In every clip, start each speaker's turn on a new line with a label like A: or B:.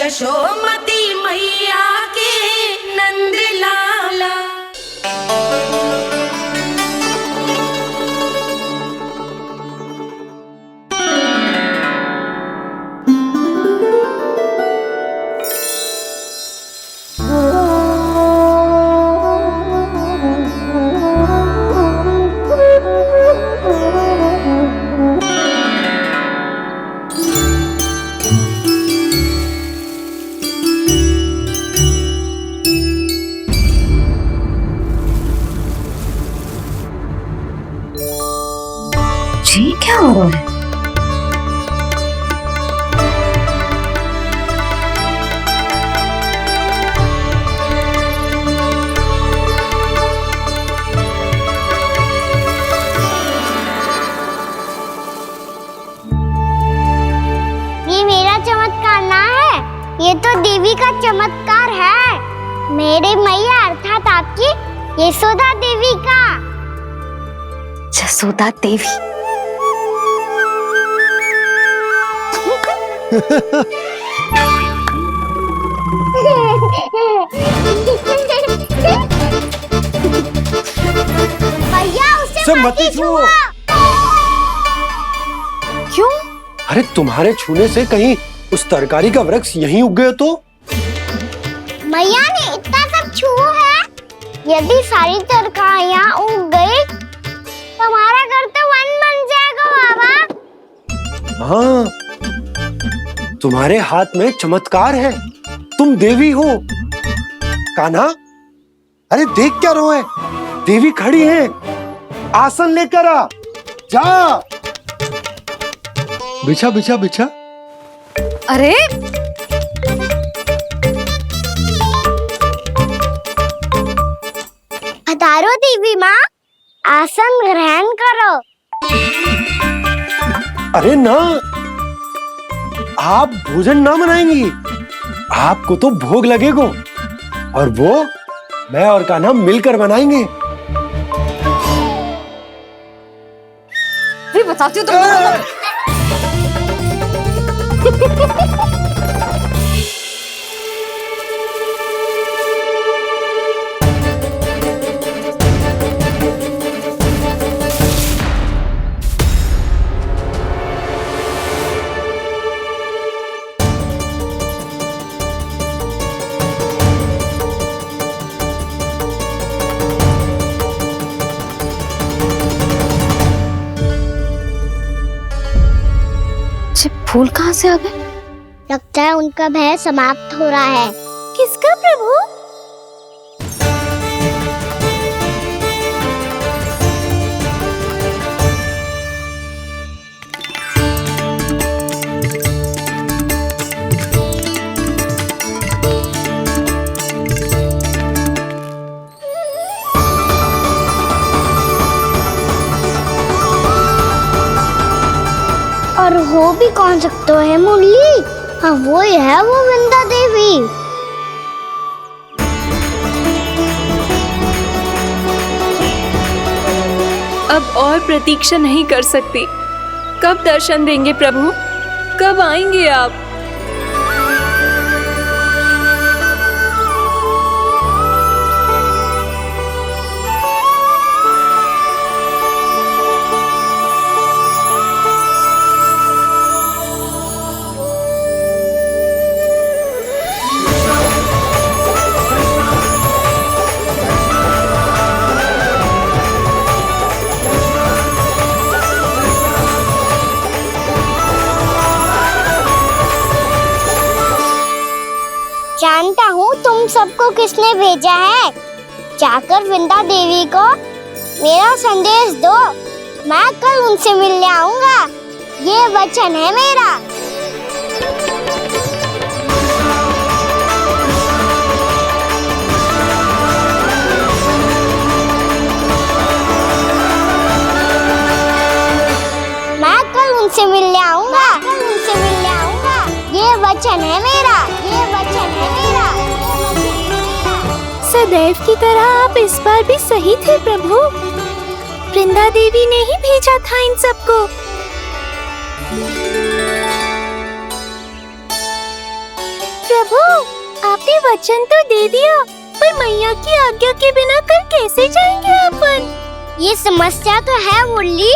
A: यशोमती मैया के नंद लाला।
B: जी क्या हो रहा है?
C: ये मेरा चमत्कार ना है, ये तो देवी का चमत्कार है। मेरे मैया अर्थात आपकी यशोदा देवी का।
B: यशोदा देवी।
C: भैया उसे मत छुओ।
B: क्यों?
D: अरे तुम्हारे छूने से कहीं उस तरकारी का वृक्ष यहीं उग गए तो?
C: मैया ने इतना सब छुआ है, यदि सारी तरकारियां उग गई तो हमारा घर तो वन बन जाएगा बाबा।
D: हाँ, तुम्हारे हाथ में चमत्कार है, तुम देवी हो। कान्हा, अरे देख क्या रहो है, देवी खड़ी है, आसन लेकर आ, जा। बिछा बिछा बिछा।
B: अरे
C: पधारो देवी माँ, आसन ग्रहण करो।
D: अरे ना, आप भोजन ना बनाएंगी, आपको तो भोग लगेगा और वो मैं और कान्हा मिलकर बनाएंगे।
B: भी बताती हूँ तुमको। फूल कहाँ से आ गए?
C: लगता है उनका भय समाप्त हो रहा है। किसका प्रभु? और हो भी कौन सकता है मुरली? हाँ वो ही है, वो वृंदा देवी।
E: अब और प्रतीक्षा नहीं कर सकती। कब दर्शन देंगे प्रभु? कब आएंगे आप?
C: जानता हूँ तुम सबको किसने भेजा है। जाकर वृंदा देवी को मेरा संदेश दो, मैं कल उनसे मिलने आऊंगा, ये वचन है मेरा। मैं कल उनसे मिलने आऊंगा, ये वचन है मेरा, ये वचन है मेरा।
F: सदैव की तरह आप इस बार भी सही थे प्रभु। वृंदा देवी ने ही भेजा था इन सबको। प्रभु, आपने वचन तो दे दिया, पर मैया की आज्ञा के बिना कल कैसे जाएंगे अपन?
C: ये समस्या तो है मुरली,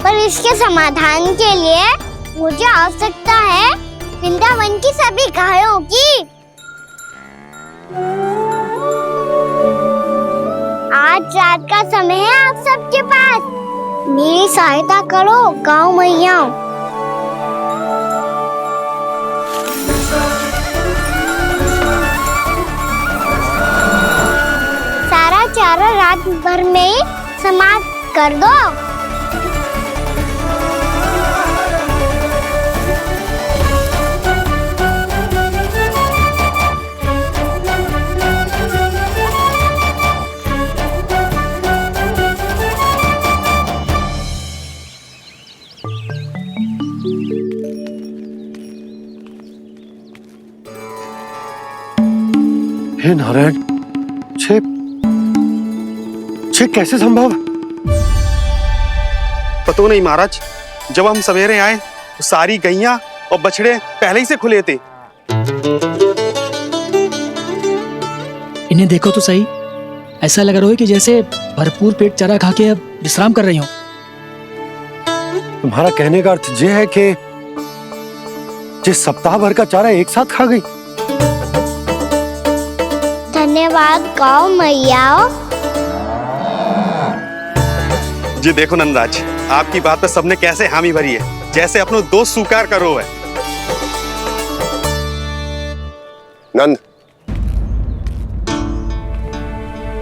C: पर इसके समाधान के लिए मुझे आवश्यकता है वृंदावन की सभी गायों की। आज रात का समय है आप सबके पास, मेरी सहायता करो गाँव मैया। सारा चारा रात भर में ही समाप्त कर दो।
D: हे नारायण, छे कैसे संभव?
G: पतो नहीं महाराज, जब हम सवेरे आए तो सारी गैया और बछड़े पहले ही से खुले थे।
H: इन्हें देखो तो सही, ऐसा लग रहा है कि जैसे भरपूर पेट चारा खा के अब विश्राम कर रही हो।
D: तुम्हारा कहने का अर्थ ये है कि जिस सप्ताह भर का चारा एक साथ खा गई।
C: धन्यवाद गाँव मैया।
G: जी देखो नंदराज, आपकी बात पर सबने कैसे हामी भरी है, जैसे अपनो दोस्त स्वीकार करो है।
I: नंद,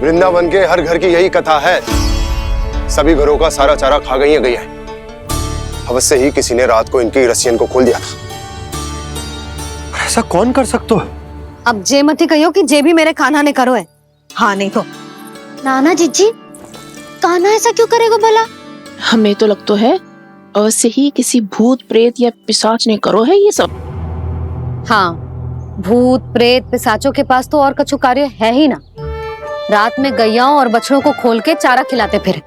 I: वृंदावन के हर घर की यही कथा है, सभी घरों का सारा चारा खा गई है। अवश्य ही किसी ने रात को इनकी रस्सियन को खोल दिया था।
D: ऐसा कौन कर सकता है?
B: अब जे मत ही कहियो कि जे भी मेरे कान्हा ने करो है। हाँ नहीं तो नाना जीजी, कान्हा ऐसा क्यों करेगा भला?
J: हमें तो लगता है अवश्य ही किसी भूत प्रेत या पिशाच ने करो है ये सब।
B: हाँ, भूत प्रेत पिशाचों के पास तो और कछु कार्य है ही ना। रात में गैयाओं और बछड़ों को खोल के चारा खिलाते फिर।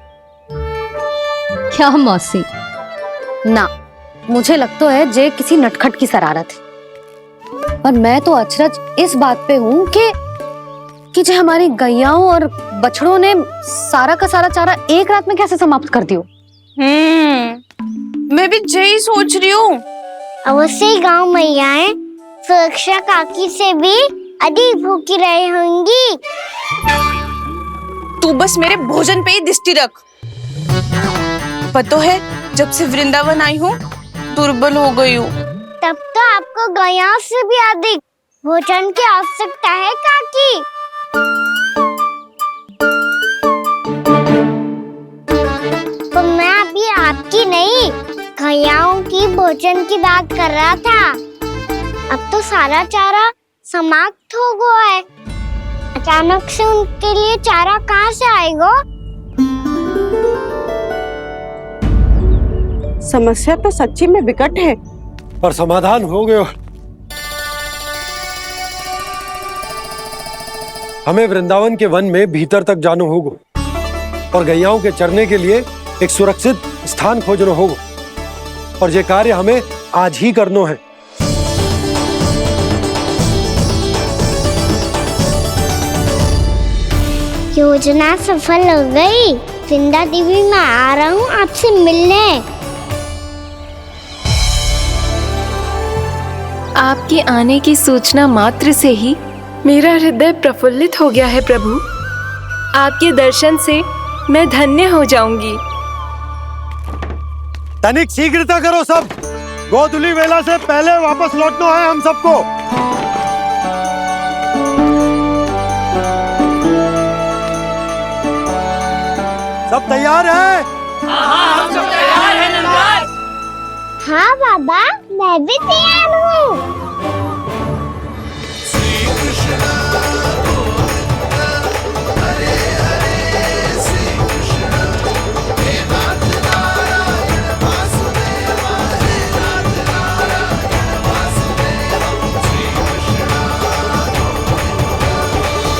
B: क्या मौसी? ना, मुझे लगता है जे किसी नटखट की शरारत है। पर मैं तो अचरज इस बात पे हूँ कि जो हमारी गैयाओं और बछड़ों ने सारा का सारा चारा एक रात में कैसे समाप्त कर दियो।
A: मैं भी यही सोच रही हूँ।
C: अवश्य ही गाँव मैयाएं सुरक्षा काकी से भी अधिक भूखी रही होंगी।
A: तू बस मेरे भोजन पे ही दृष्टि रख। पता है, जब से वृंदावन आई हूँ दुर्बल हो गई हूँ।
C: तब तो आपको गैयाओं से भी अधिक भोजन की आवश्यकता है काकी। तो मैं अभी आपकी नहीं, गैयाओं की भोजन की बात कर रहा था। अब तो सारा चारा समाप्त हो गया है, अचानक से उनके लिए चारा कहाँ से आएगा?
K: समस्या तो सच्ची में विकट है,
D: पर समाधान हो गयो। हमें वृंदावन के वन में भीतर तक जाना होगा और गैयाओं के चरने के लिए एक सुरक्षित स्थान खोजना होगा, और ये कार्य हमें आज ही करना है।
C: योजना सफल हो गई। वृंदा देवी, मैं आ रहा हूँ आपसे मिलने।
E: आपके आने की सूचना मात्र से ही मेरा हृदय प्रफुल्लित हो गया है प्रभु। आपके दर्शन से मैं धन्य हो जाऊंगी।
D: तनिक शीघ्रता करो सब, गोधुली वेला से पहले वापस लौटना है हम सबको। सब तैयार है?
A: हाँ, हम सब तैयार हैं नंदराज।
C: हाँ बाबा, मैं भी तैयार हूँ।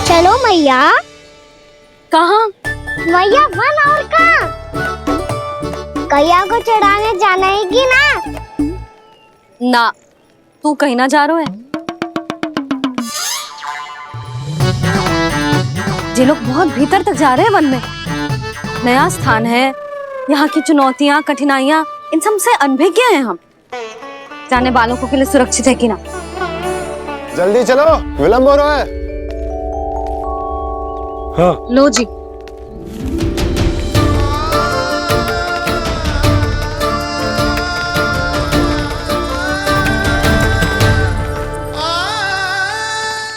C: चलो मैया।
B: कहाँ?
C: मैया वन और कहाँ? गैया को चढ़ाने जाना है कि ना?
B: ना, तू कहीं ना जा रहा है। ये लोग बहुत भीतर तक जा रहे हैं वन में। नया स्थान है, यहाँ की चुनौतियां, कठिनाइयां, इन सब से अनभिज्ञ हैं हम। जाने वालों के लिए सुरक्षित है कि ना?
I: जल्दी चलो, विलंब हो रहा है।
D: हाँ
B: लो जी।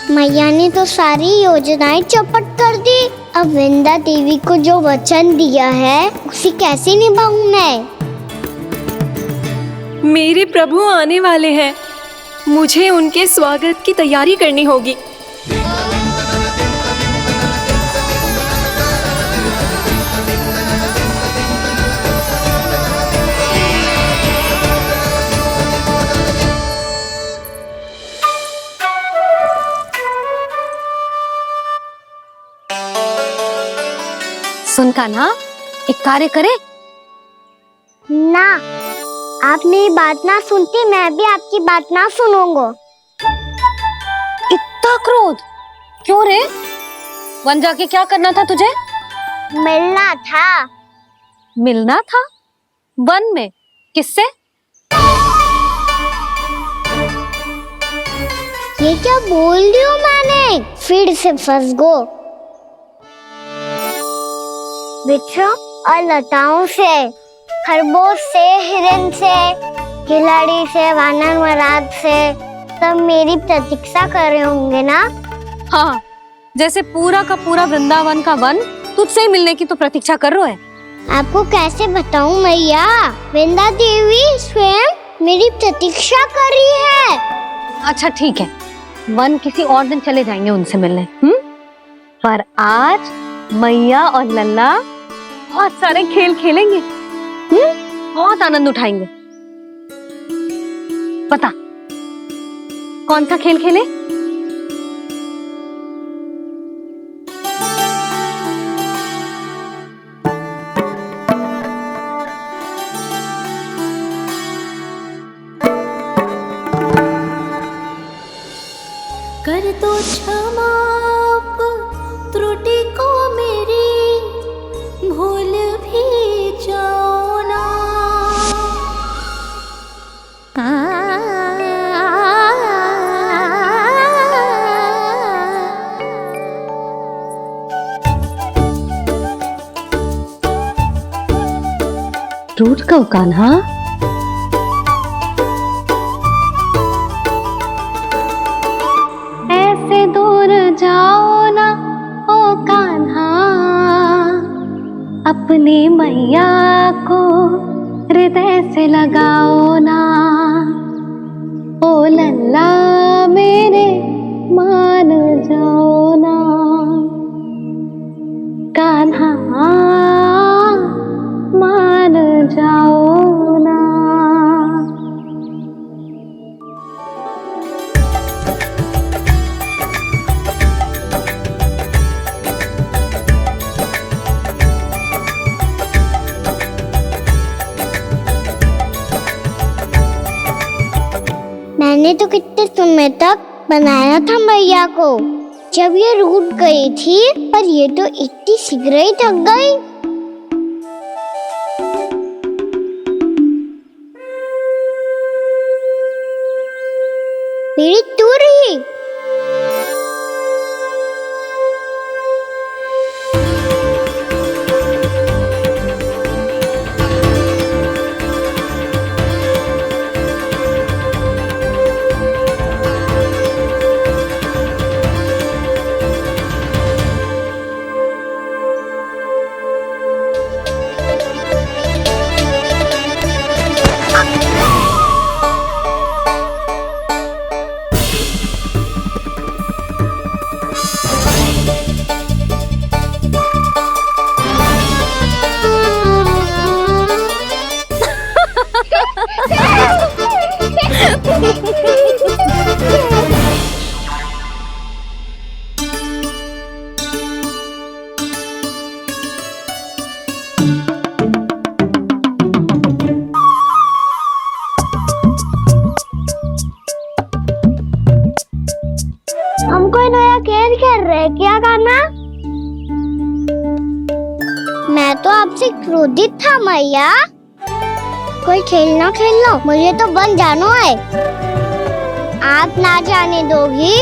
C: मैया ने तो सारी योजनाएं चौपट कर दी। अब वृंदा देवी को जो वचन दिया है उसे कैसे निभाऊं मैं?
E: मेरे प्रभु आने वाले हैं, मुझे उनके स्वागत की तैयारी करनी होगी।
B: सुन कान्हा, एक कार्य करे
C: ना, आप मेरी बात ना सुनती, मैं भी आपकी बात ना सुनूंगा।
B: इतना क्रोध क्यों रे? वन जाके क्या करना था तुझे?
C: मिलना था।
B: मिलना था? वन में किससे?
C: ये क्या बोल रही हूँ मैंने? फिर से फंस गो। बिच्छू और लताओं से, खरगोश से, हिरन से, खिलाड़ी से, वानर महाराज से, सब मेरी प्रतीक्षा कर रहे होंगे ना?
B: हाँ, जैसे पूरा का पूरा वृंदावन का वन तुझसे ही मिलने की तो प्रतीक्षा कर रहा है।
C: आपको कैसे बताऊं मैया? वृंदा देवी स्वयं मेरी प्रतीक्षा कर रही है।
B: अच्छा ठीक है, वन किसी और दिन चले जाएंगे उनसे मिलने। पर आज मैया और लल्ला बहुत सारे खेल खेलेंगे। बहुत आनंद उठाएंगे। पता कौन सा खेल खेले?
F: कर दो क्षमा त्रुटि को मेरी, भूल भी जाओ ना।
B: रूठ कब कान्हा? ऐसे दूर जाओ ना ओ कान्हा, अपनी मैया को हृदय से लगाओ ना। ओ लल्ला मेरे मान जाओ ना, कान्हा मान जाओ ना।
C: मैंने तो कितने समय तक बनाया था मैया को, जब ये रूठ गई थी, पर ये तो इतनी शीघ्र ही थक गई। मेरी तुरही। खेल खेल रहे क्या कान्हा? मैं तो आपसे क्रोधित था मैया। कोई खेलना खेल लो, मुझे तो बन जाना है। आप ना जाने दोगी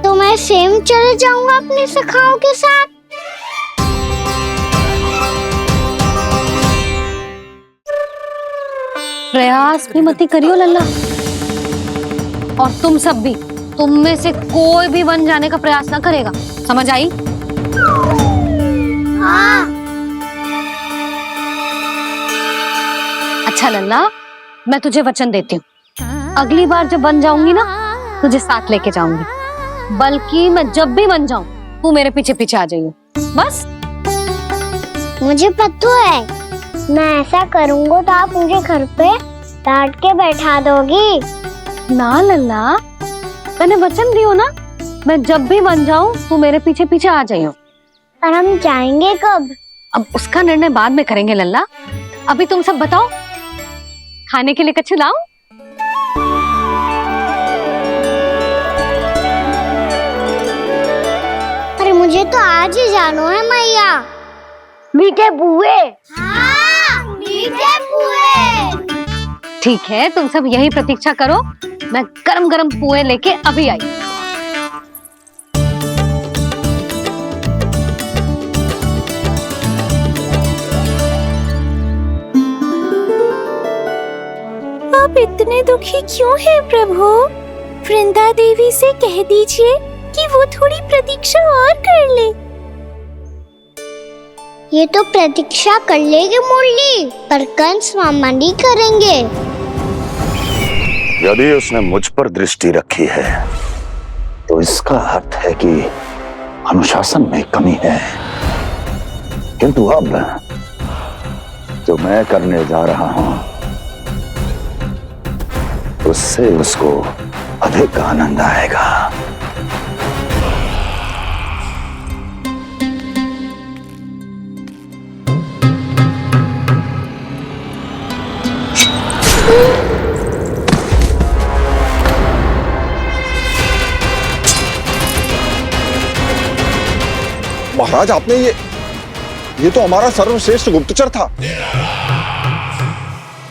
C: तो मैं स्वयं चले जाऊंगा अपने सखाओं के साथ।
B: प्रयास भी मत करियो लल्ला, और तुम सब भी, तुम में से कोई भी वन जाने का प्रयास ना करेगा, समझ आई?
C: हाँ।
B: अच्छा लल्ला, मैं तुझे वचन देती हूँ, अगली बार जब बन जाऊंगी ना, तुझे साथ लेके जाऊंगी। बल्कि मैं जब भी बन जाऊं, तू मेरे पीछे पीछे आ जाइयो, बस।
C: मुझे पता है, मैं ऐसा करूंगा तो आप मुझे घर पे डांट के बैठा दोगी।
B: ना लल्ला, मैंने वचन दियो ना, मैं जब भी बन जाऊं, तू मेरे पीछे पीछे आ जाइयो।
C: पर हम जाएंगे कब?
B: अब उसका निर्णय बाद में करेंगे लल्ला। अभी तुम सब बताओ, खाने के लिए कुछ लाऊं?
C: अरे मुझे तो आज ही जाना है मैया। मीठे पुए। हाँ, मीठे पुए।
B: ठीक है, तुम सब यही प्रतीक्षा करो, मैं गरम गरम पुए लेके अभी आई।
F: आप इतने दुखी क्यों हैं प्रभु? वृंदा देवी से कह दीजिए कि वो थोड़ी प्रतीक्षा और कर ले।
C: ये तो प्रतीक्षा कर लेगी मुरली, पर कंस मामा नहीं करेंगे।
L: यदि उसने मुझ पर दृष्टि रखी है तो इसका अर्थ है कि अनुशासन में कमी है। किंतु अब जो मैं करने जा रहा हूं, उससे उसको अधिक आनंद आएगा।
I: महाराज, आपने ये तो हमारा सर्वश्रेष्ठ गुप्तचर था।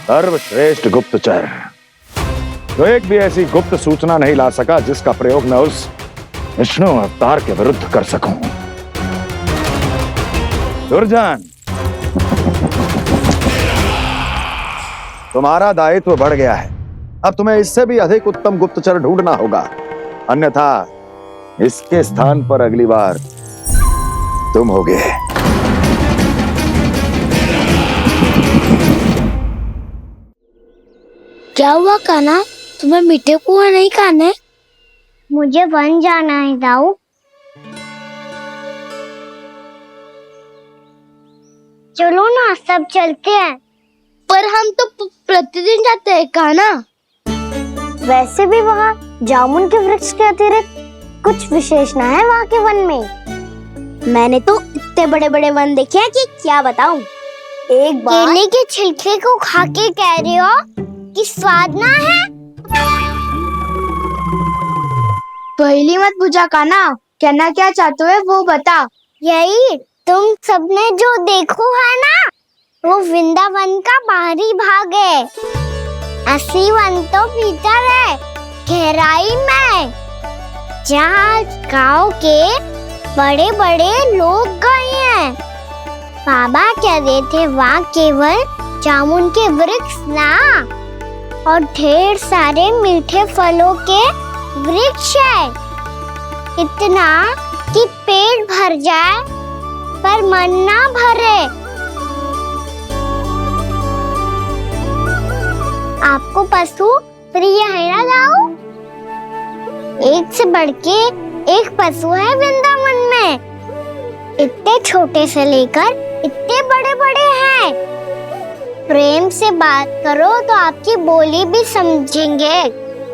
L: सर्वश्रेष्ठ गुप्तचर तो एक भी ऐसी गुप्त सूचना नहीं ला सका जिसका प्रयोग मैं उस विष्णु अवतार के विरुद्ध कर सकूं। दुर्जन, तुम्हारा दायित्व बढ़ गया है। अब तुम्हें इससे भी अधिक उत्तम गुप्तचर ढूंढना होगा, अन्यथा इसके स्थान पर अगली बार तुम होगे।
C: क्या हुआ कान्हा, तुम्हें मीठे पुआ नहीं खाने? मुझे वन जाना है दाऊ। चलो ना, सब चलते हैं। पर हम तो प्रतिदिन जाते हैं कान्हा। वैसे भी वहाँ जामुन के वृक्ष के अतिरिक्त कुछ विशेष ना है वहाँ के वन में। मैंने तो इतने बड़े बड़े वन देखे हैं कि क्या बताऊं। एक बार केले के छिलके को खा के कह रहे हो कि स्वाद ना है? पहली मत पूछा कान्हा, कहना क्या चाहते हो वो बता। यही तुम सबने जो देखो है ना, वो वृंदावन का बाहरी भाग है। असली वन तो भीतर है, गहराई में, जहाँ गांव के बड़े बड़े लोग गए हैं। बाबा कह रहे थे वहाँ केवल जामुन के वृक्ष ना, और ढेर सारे मीठे फलों के वृक्ष है। इतना कि पेट भर जाए पर मन ना भरे। आपको पशु प्रिय है ना दाऊ? एक से बढ़ के एक पशु है वृंदावन में। इतने छोटे से लेकर इतने बड़े बड़े हैं। प्रेम से बात करो तो आपकी बोली भी समझेंगे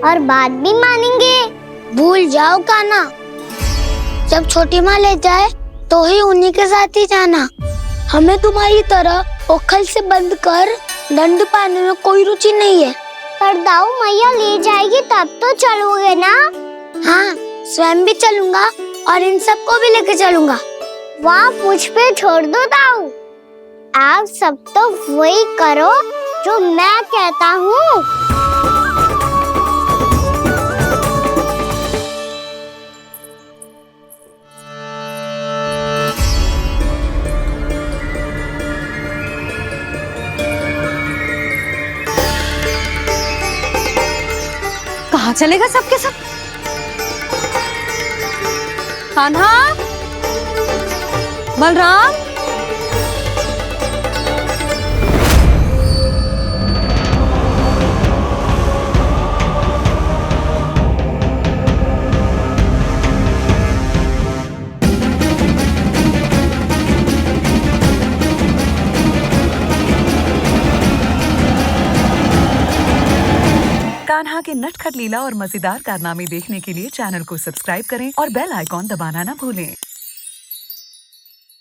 C: और बात भी मानेंगे। भूल जाओ कान्हा, जब छोटी माँ ले जाए तो ही उन्हीं के साथ ही जाना। हमें तुम्हारी तरह ओखल से बंद कर दंड पाने में कोई रुचि नहीं है। पर दाऊ मैया ले जाएगी तब तो चलोगे ना? हाँ, स्वयं भी चलूंगा और इन सबको भी लेके चलूंगा। वहाँ मुझ पे छोड़ दो ताऊ। आप सब तो वही करो जो मैं कहता हूँ।
B: कहाँ चलेगा सबके सब? कान्हा, बलराम,
M: कान्हा के नटखट लीला और मजेदार कारनामे देखने के लिए चैनल को सब्सक्राइब करें और बेल आइकॉन दबाना ना भूलें।